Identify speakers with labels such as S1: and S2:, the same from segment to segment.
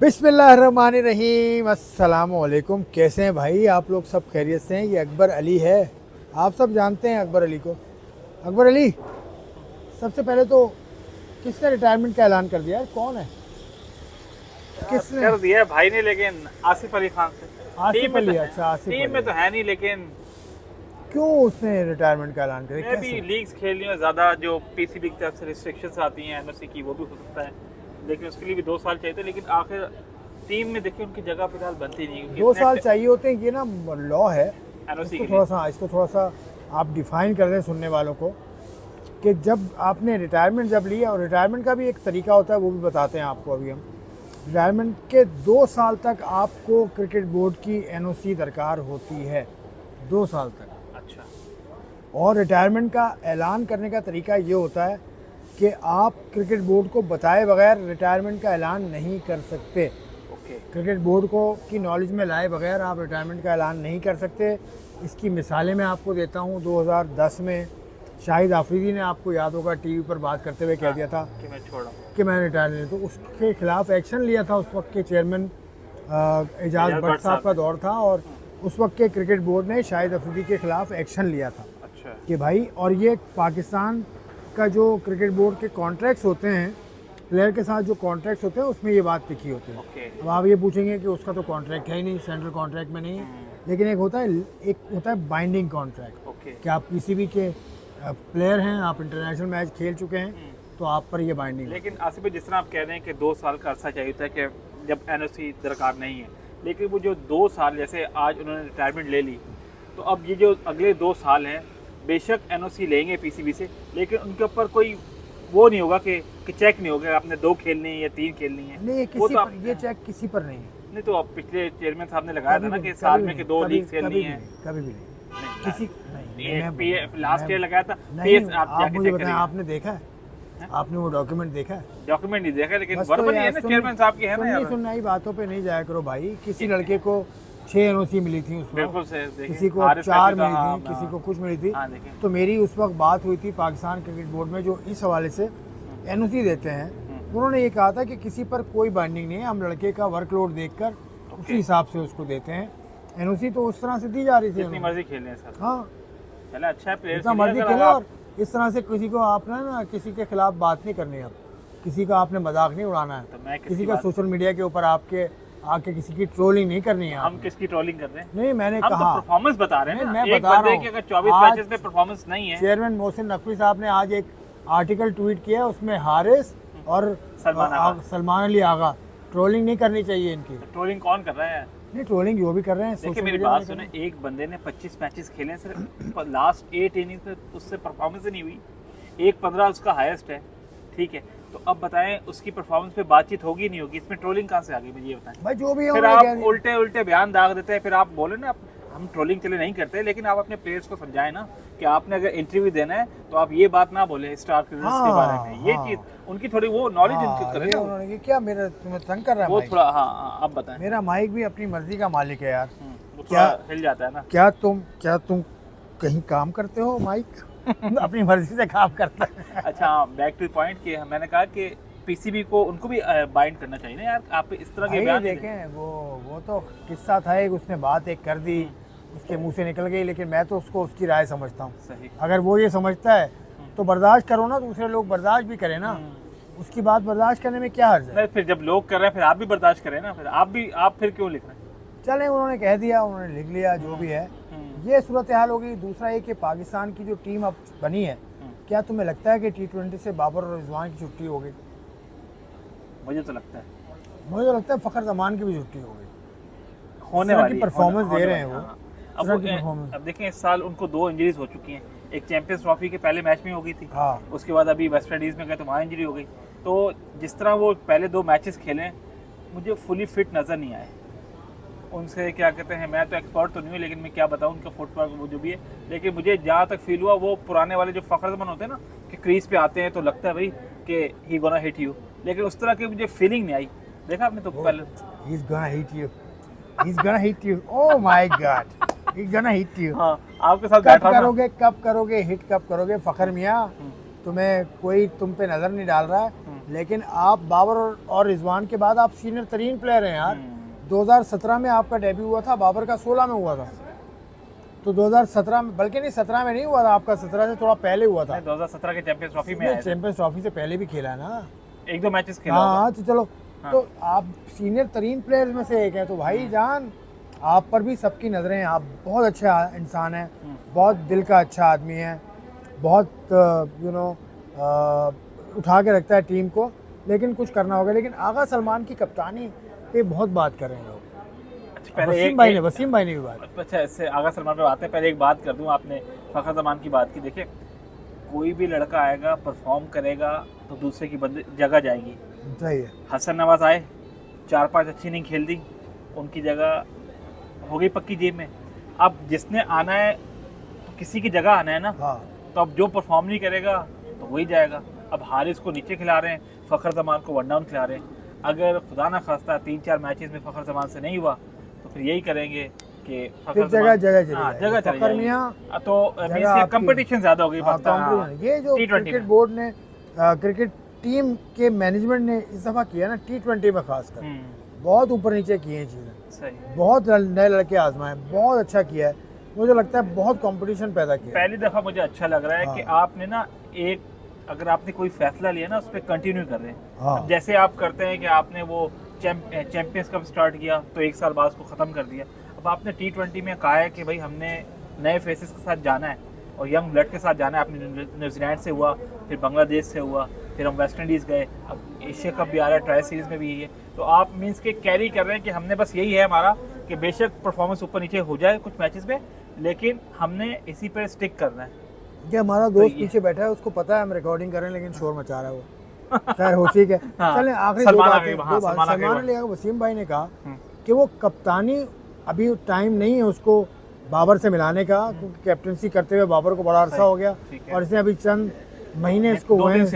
S1: बिस्मिल्लाहिर्रहमानिर्रहीम, अस्सलामुअलैकुम। कैसे हैं भाई आप लोग? सब खैरियत से हैं? ये अकबर अली है। आप सब जानते हैं अकबर अली को। अकबर अली, सबसे पहले तो किसने रिटायरमेंट का ऐलान कर दिया है? कौन है? किसने?
S2: कर दिया है भाई ने, लेकिन आसिफ अली खान से। टीम
S1: आसिफ
S2: में तो
S1: अली।
S2: है,
S1: अच्छा, आसिफ
S2: टीम में
S1: अली।
S2: तो है नहीं, लेकिन
S1: क्यों उसने रिटायरमेंट का ऐलान कर दिया?
S2: मैं भी
S1: कैसे?
S2: लीग्स खेलने में ज़्यादा जो पीसीबी की तरफ से रिस्ट्रिक्शंस आती हैं एनओसी की, वो भी हो सकता है। लेकिन उसके लिए भी 2 साल चाहिए थे, लेकिन आखिर टीम में देखिए उनकी जगह फिलहाल बनती नहीं,
S1: 2 साल चाहिए होते हैं, ये ना लॉ है।
S2: एनओसी
S1: इसको
S2: के
S1: थोड़ा
S2: लिए।
S1: सा इसको थोड़ा सा आप डिफाइन कर दें सुनने वालों को कि जब आपने रिटायरमेंट जब लिया, और रिटायरमेंट का भी एक तरीका होता है, वो भी बताते हैं आपको अभी हम। रिटायरमेंट के 2 साल तक आपको क्रिकेट बोर्ड की एनओसी दरकार होती है, 2 साल तक।
S2: अच्छा,
S1: और रिटायरमेंट का ऐलान करने का तरीका ये होता है कि आप क्रिकेट बोर्ड को बताए बगैर रिटायरमेंट का ऐलान नहीं कर सकते।
S2: ओके।
S1: क्रिकेट बोर्ड को की नॉलेज में लाए बगैर आप रिटायरमेंट का ऐलान नहीं कर सकते। इसकी मिसालें मैं आपको देता हूँ। 2010 में शाहिद आफरीदी ने, आपको याद होगा, टीवी पर बात करते हुए कह दिया था
S2: कि मैं छोड़ रहा हूँ।
S1: कि मैं रिटायर नहीं, तो उसके खिलाफ एक्शन लिया था। उस वक्त के चेयरमैन एजाज
S2: एजाज
S1: भट्ट
S2: भट्ट
S1: साहब
S2: साहब
S1: का
S2: ने।
S1: दौर था, और उस वक्त के क्रिकेट बोर्ड ने शाहिद अफरीदी के खिलाफ एक्शन लिया था
S2: अच्छा।
S1: कि भाई, और ये पाकिस्तान का जो क्रिकेट बोर्ड के कॉन्ट्रैक्ट्स होते हैं, प्लेयर के साथ जो कॉन्ट्रैक्ट्स होते हैं, उसमें ये बात लिखी होती है।
S2: ओके।
S1: अब आप ये पूछेंगे कि उसका तो कॉन्ट्रैक्ट है ही नहीं, सेंट्रल कॉन्ट्रैक्ट में नहीं है। लेकिन एक होता है बाइंडिंग कॉन्ट्रैक्ट,
S2: ओके।
S1: कि आप पीसीबी के प्लेयर हैं, आप इंटरनेशनल मैच खेल चुके हैं, तो आप पर ये बाइंडिंग है।
S2: लेकिन आसिफ भाई, जिस तरह आप कह रहे हैं कि 2 साल का अरसा चाहिए था कि जब एनओसी दरकार नहीं है, लेकिन वो जो 2 साल, जैसे आज उन्होंने रिटायरमेंट ले ली, तो अब ये जो अगले 2 साल हैं, बेशक एनओसी लेंगे पीसीबी से, लेकिन उनके ऊपर कोई वो नहीं होगा कि चेक नहीं होगा आपने 2 खेलनी है या 3 खेलनी है।
S1: नहीं, ये
S2: वो
S1: किसी
S2: तो
S1: पर, ये चेक किसी पर नहीं है।
S2: नहीं, तो अब पिछले चेयरमैन साहब ने लगाया था ना कि
S1: कभी
S2: साल
S1: भी
S2: में कि
S1: नहीं,
S2: 2
S1: कभी-
S2: लीग खेलनी
S1: कभी
S2: है।
S1: भी नहीं, कभी भी नहीं,
S2: नहीं,
S1: किसी नहीं।
S2: लास्ट ईयर लगाया था।
S1: नहीं,
S2: PS आप
S1: आप
S2: जाके
S1: मुझे
S2: चेक
S1: बताएं,
S2: करिए।
S1: आपने देखा है? आपने वो डॉक्यूमेंट देखा है?
S2: डॉक्यूमेंट नहीं देखा, लेकिन
S1: बस तो
S2: बराबर ही है
S1: यार,
S2: ना, चेयरमैन साहब की है ना यार।
S1: सुननी बातों पे नहीं जाया करो भाई। किसी लड़के को 6 एनओसी मिली थी उस
S2: बिल्कुल
S1: वक्त,
S2: से देखिए,
S1: किसी को
S2: हारिस
S1: 4
S2: रफी का,
S1: मिली
S2: हाँ,
S1: थी, किसी को कुछ मिली थी।
S2: हाँ देखिए।
S1: तो मेरी उस वक्त बात हुई थी पाकिस्तान क्रिकेट बोर्ड में, जो इस हवाले से एनओसी देते हैं। उन्होंने ये कहा था कि किसी पर कोई बाइंडिंग नहीं है, हम लड़के का वर्कलोड देखकर उसी हिसाब से उसको देते हैं। एनओसी तो उस तरह से दी जा रही थी।
S2: जितनी मर्जी खेलें सर।
S1: हाँ,
S2: चला, अच्छा है प्लेयर
S1: जितना मर्जी खेलो। और इस तरह से किसी को आपने ना, किसी के खिलाफ बात नहीं करनी है, अब किसी का आपने मजाक नहीं उड़ाना
S2: तो
S1: है,
S2: मैं
S1: किसी का सोशल मीडिया के ऊपर आपके आके किसी की ट्रोलिंग नहीं करनी है।
S2: हम किसकी ट्रोलिंग कर रहे हैं?
S1: नहीं, मैंने
S2: हम तो
S1: कहा,
S2: परफॉर्मेंस बता रहे हैं
S1: नहीं,
S2: ना।
S1: मैं
S2: एक
S1: बता रहा
S2: बंदे
S1: हूँ।
S2: की अगर 24
S1: आज
S2: मैचेस में परफॉर्मेंस नहीं है।
S1: चेयरमैन मोहसिन नकवी साहब ने आज एक आर्टिकल ट्वीट किया है, उसमें हारिस और सलमान अली आगा, ट्रोलिंग नहीं करनी चाहिए इनकी।
S2: तो ट्रोलिंग कौन कर रहा है?
S1: नहीं, ट्रोलिंग जो भी कर रहे हैं
S2: देखिए
S1: सोशल
S2: मेरी
S1: मीडिया
S2: बात
S1: में कर
S2: सुने,
S1: रहे हैं।
S2: एक बंदे ने 25 मैचेस खेले हैं सिर्फ, लास्ट 8 इनिंग्स में उससे परफॉर्मेंस ही नहीं हुई। 1-15 उसका हाईएस्ट है, ठीक है। तो अब बताएं, उसकी परफॉर्मेंस पे बातचीत होगी नहीं होगी, इसमें ट्रोलिंग कहाँ से आ गई, मुझे ये बताएं।
S1: भाई जो भी है
S2: फिर
S1: उन्होंने कह
S2: आप
S1: दिया।
S2: उल्टे उल्टे बयान दाग देते हैं, फिर आप बोले ना हम ट्रोलिंग चले नहीं करते, लेकिन आप अपने प्लेयर्स को समझाएं ना कि आपने अगर इंटरव्यू देना है तो आप ये बात ना बोले स्टार क्रिकेटर्स के बारे में। ये
S1: हाँ।
S2: चीज उनकी थोड़ी वो नॉलेज
S1: हाँ,
S2: इनकी करें
S1: ये
S2: ना।
S1: उन्होंने ये क्या, मेरा तुम्हें तंग कर रहा है
S2: वो
S1: माइक?
S2: थोड़ा, हाँ अब बताएं।
S1: मेरा माइक भी अपनी मर्जी का मालिक है यार।
S2: वो
S1: क्या-
S2: थोड़ा हिल जाता है ना।
S1: क्या तुम कहीं काम करते हो माइक? अपनी मर्जी से काम करता है।
S2: अच्छा, बैक टू पॉइंट कि मैंने कहा कि पीसीबी को उनको भी बाइंड करना चाहिए ना यार। आप इस तरह के
S1: भाई
S2: बयान नहीं दें।
S1: देखें, वो तो किस्सा था एक, उसने बात एक कर दी, उसके मुंह से निकल गई, लेकिन मैं तो उसको उसकी राय समझता हूँ।
S2: सही।
S1: अगर वो ये समझता है तो बर्दाश्त करो ना, दूसरे लोग बर्दाश्त भी करें ना। उसकी बात बर्दाश्त करने में क्या हर्ज है?
S2: नहीं, फिर जब लोग कर रहे हैं फिर आप भी बर्दाश्त करें ना। फिर आप फिर क्यों लिख रहे हैं?
S1: चले, उन्होंने कह दिया, उन्होंने लिख लिया, जो भी है। ये सूरत हाल होगी। दूसरा ये कि पाकिस्तान की जो टीम अब बनी है, क्या तुम्हें लगता है कि T20 से बाबर और रिजवान की छुट्टी होगी?
S2: मुझे तो लगता है
S1: मुझे तो लगता है फ़खर जमान की भी छुट्टी होगी।
S2: होने
S1: इस तरह
S2: वाली
S1: की
S2: है,
S1: परफॉर्मेंस
S2: होने
S1: दे रहे हैं
S2: वाली
S1: वो।
S2: है, हाँ।
S1: इस
S2: अब
S1: तरह की परफॉर्मेंस।
S2: अब देखें, इस साल उनको 2 इंजरीज हो चुकी हैं। एक चैंपियंस ट्रॉफी के पहले मैच में हो गई थी,
S1: हाँ,
S2: उसके बाद अभी वेस्ट इंडीज़ में गए तो वहाँ इंजरी हो गई। तो जिस तरह वो पहले 2 मैचेस खेले, मुझे फुली फिट नज़र नहीं आए। उनसे क्या कहते हैं, मैं तो एक्सपर्ट तो नहीं हूँ, लेकिन मैं क्या बताऊँ उनका फुटवर्क वो जो भी है। लेकिन मुझे जहाँ तक फील हुआ, वो पुराने वाले जो फ़खर जमान होते हैं ना, कि क्रीज पे आते हैं तो लगता है भाई कि ही गोना हिट यू, लेकिन उस तरह की मुझे फीलिंग नहीं आई। देखा आपने तो पहले।
S1: he's gonna hit you. He's gonna hit you. Oh my God. He's gonna hit you.
S2: हाँ, आपके साथ
S1: कब
S2: बैठा था।
S1: करोगे हिट, कब करोगे फ़खर मियाँ? तुम्हें कोई तुम पे नज़र नहीं डाल रहा है। लेकिन आप बाबर और रिजवान के बाद आप सीनियर तरीन प्लेयर हैं यार। 2017 में आपका डेब्यू हुआ था, बाबर का 16 में हुआ था। तो 2017 में, बल्कि नहीं 17 में नहीं हुआ था आपका, 17 से थोड़ा पहले हुआ था।
S2: 2017 के चैंपियंस ट्रॉफी में आए थे।
S1: चैंपियंस ट्रॉफी से पहले भी खेला है ना,
S2: 1-2 मैचेस खेला
S1: हाँ। तो चलो,
S2: हाँ।
S1: तो आप सीनियर तरीन प्लेयर्स में से एक है, तो भाई जान आप पर भी सबकी नज़रें हैं। आप बहुत अच्छा इंसान हैं, बहुत दिल का अच्छा आदमी है, बहुत उठा के रखता है टीम को, लेकिन कुछ करना होगा। लेकिन आगा सलमान की कप्तानी पे बहुत बात कर रहे हैं लोग। वसीम भाई ने भी बात।
S2: अच्छा, इससे आगा सलमान पे आते हैं, पहले एक बात कर दूं। आपने फ़खर ज़मान की बात की। देखिए, कोई भी लड़का आएगा, परफॉर्म करेगा तो दूसरे की जगह जाएगी।
S1: सही है।
S2: हसन नवाज आए, 4-5 अच्छी इनिंग खेल दी, उनकी जगह हो गई पक्की जेब में। अब जिसने आना है तो किसी की जगह आना है ना,
S1: हाँ।
S2: तो अब जो परफॉर्म नहीं करेगा तो वही जाएगा। अब हारिस को नीचे खिला रहे हैं, फ़खर ज़मान को 1 डाउन खिला रहे हैं। अगर खुदा ना खास्ता 3-4 मैचेस में फ़खर ज़मान से नहीं हुआ तो फिर यही करेंगे कि
S1: जगह
S2: तो कंपटीशन ज्यादा हो गई।
S1: ये जो क्रिकेट बोर्ड ने, क्रिकेट टीम के मैनेजमेंट ने इस दफा किया ना, T20 में खासकर बहुत ऊपर नीचे किए हैं चीजें। बहुत नए लड़के आजमाए, बहुत अच्छा किया है। मुझे लगता है बहुत कंपटीशन पैदा किया।
S2: पहली दफा मुझे अच्छा लग रहा है कि आपने ना अगर आपने कोई फैसला लिया ना, उस पर कंटिन्यू कर रहे हैं। जैसे आप करते हैं कि आपने वो चैंपियंस कप स्टार्ट किया तो 1 साल बाद उसको ख़त्म कर दिया। अब आपने T20 में कहा है कि भाई हमने नए फेसेस के साथ जाना है और यंग ब्लड के साथ जाना है। आपने न्यूजीलैंड से हुआ, फिर बांग्लादेश से हुआ, फिर हम वेस्ट इंडीज़ गए, अब एशिया कप भी आ रहा है, ट्राई सीरीज़ में भी यही है। तो आप मीन्स के कैरी कर रहे हैं कि हमने बस यही है हमारा कि बेशक परफॉर्मेंस ऊपर नीचे हो जाए कुछ मैचेस में, लेकिन हमने इसी पर स्टिक करना है।
S1: ये हमारा दोस्त पीछे बैठा है, उसको पता है हम रिकॉर्डिंग कर रहे हैं, लेकिन शोर मचा रहा है वो। खैर हो ठीक है। चलें आखिरी दो बातें। सलमान अली, वसीम भाई ने कहा कि वो कप्तानी अभी टाइम नहीं है उसको बाबर से मिलाने का, क्योंकि कैप्टनसी करते हुए बाबर को बड़ा अरसा हो गया और इसने अभी चंद महीने इसको हुए हैं।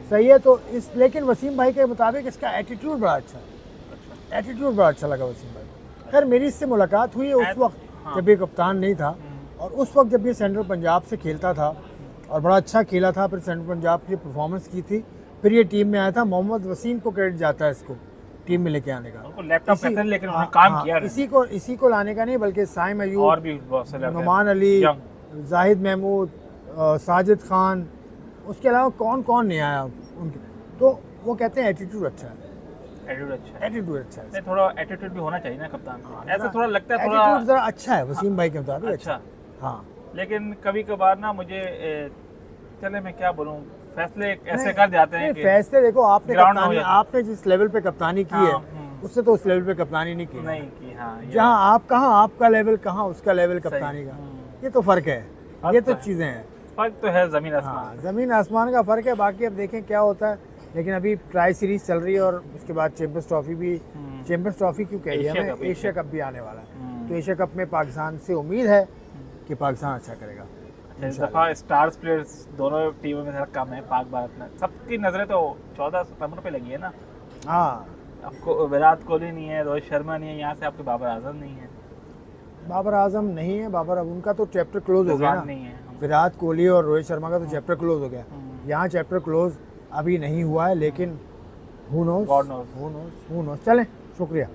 S1: सही है। तो लेकिन वसीम भाई के मुताबिक इसका एटीट्यूड बड़ा अच्छा है। एटीट्यूड बड़ा अच्छा लगा वसीम भाई। खैर मेरी इससे मुलाकात हुई है उस वक्त जब ये कप्तान नहीं था, और उस वक्त जब ये सेंट्रल पंजाब से खेलता था और बड़ा अच्छा खेला था, फिर सेंट्रल पंजाब की परफॉर्मेंस की थी, फिर ये टीम में आया था। मोहम्मद वसीम को क्रेडिट जाता है इसको टीम में लेके आने का।
S2: लेकिन उन्होंने काम किया।
S1: इसी को लाने का नहीं, बल्कि साइम अयूब
S2: और भी
S1: नुमान अली, जाहिद महमूद, साजिद खान, उसके अलावा कौन कौन नहीं आया उनके। तो वो कहते हैं एटीट्यूड अच्छा है। एटीट्यूड अच्छा है।
S2: थोड़ा एटीट्यूड भी होना चाहिए ना कप्तान को। ऐसा थोड़ा लगता है, थोड़ा
S1: एटीट्यूड जरा अच्छा है वसीम भाई के मुताबिक।
S2: अच्छा,
S1: हाँ।
S2: लेकिन कभी कभार ना मुझे चले मैं क्या बोलूँ, फैसले ऐसे कर जाते हैं कि
S1: फैसले देखो, आपने जिस लेवल पे कप्तानी की है उससे तो उस लेवल पे कप्तानी नहीं की। जहाँ आप कहाँ, आपका लेवल कहाँ, उसका लेवल कप्तानी का, ये तो फर्क है। ये तो चीजें हैं,
S2: फर्क तो है ज़मीन आसमान।
S1: ज़मीन आसमान का फर्क है। बाकी अब देखें क्या होता है। लेकिन अभी ट्राई सीरीज चल रही है और उसके बाद चैंपियंस ट्रॉफी भी, चैंपियंस ट्रॉफी क्यों कही है हमें, एशिया कप भी आने वाला है। तो एशिया कप में पाकिस्तान से उम्मीद है कि पाकिस्तान अच्छा करेगा।
S2: इस दफ़ा स्टार्स प्लेयर्स दोनों टीमों में थोड़ा कम है। पाक भारत में सबकी नज़रें तो 14 सितंबर पे लगी है ना।
S1: हाँ,
S2: आपको विराट कोहली नहीं है, रोहित शर्मा नहीं है, यहाँ से आपके बाबर आजम नहीं है।
S1: बाबर आजम नहीं है, बाबर अब उनका तो चैप्टर क्लोज हो गया ना।
S2: नहीं है।
S1: विराट कोहली और रोहित शर्मा का तो चैप्टर क्लोज हो गया। यहाँ चैप्टर क्लोज अभी नहीं हुआ है, लेकिन हु नोस। चलें, शुक्रिया।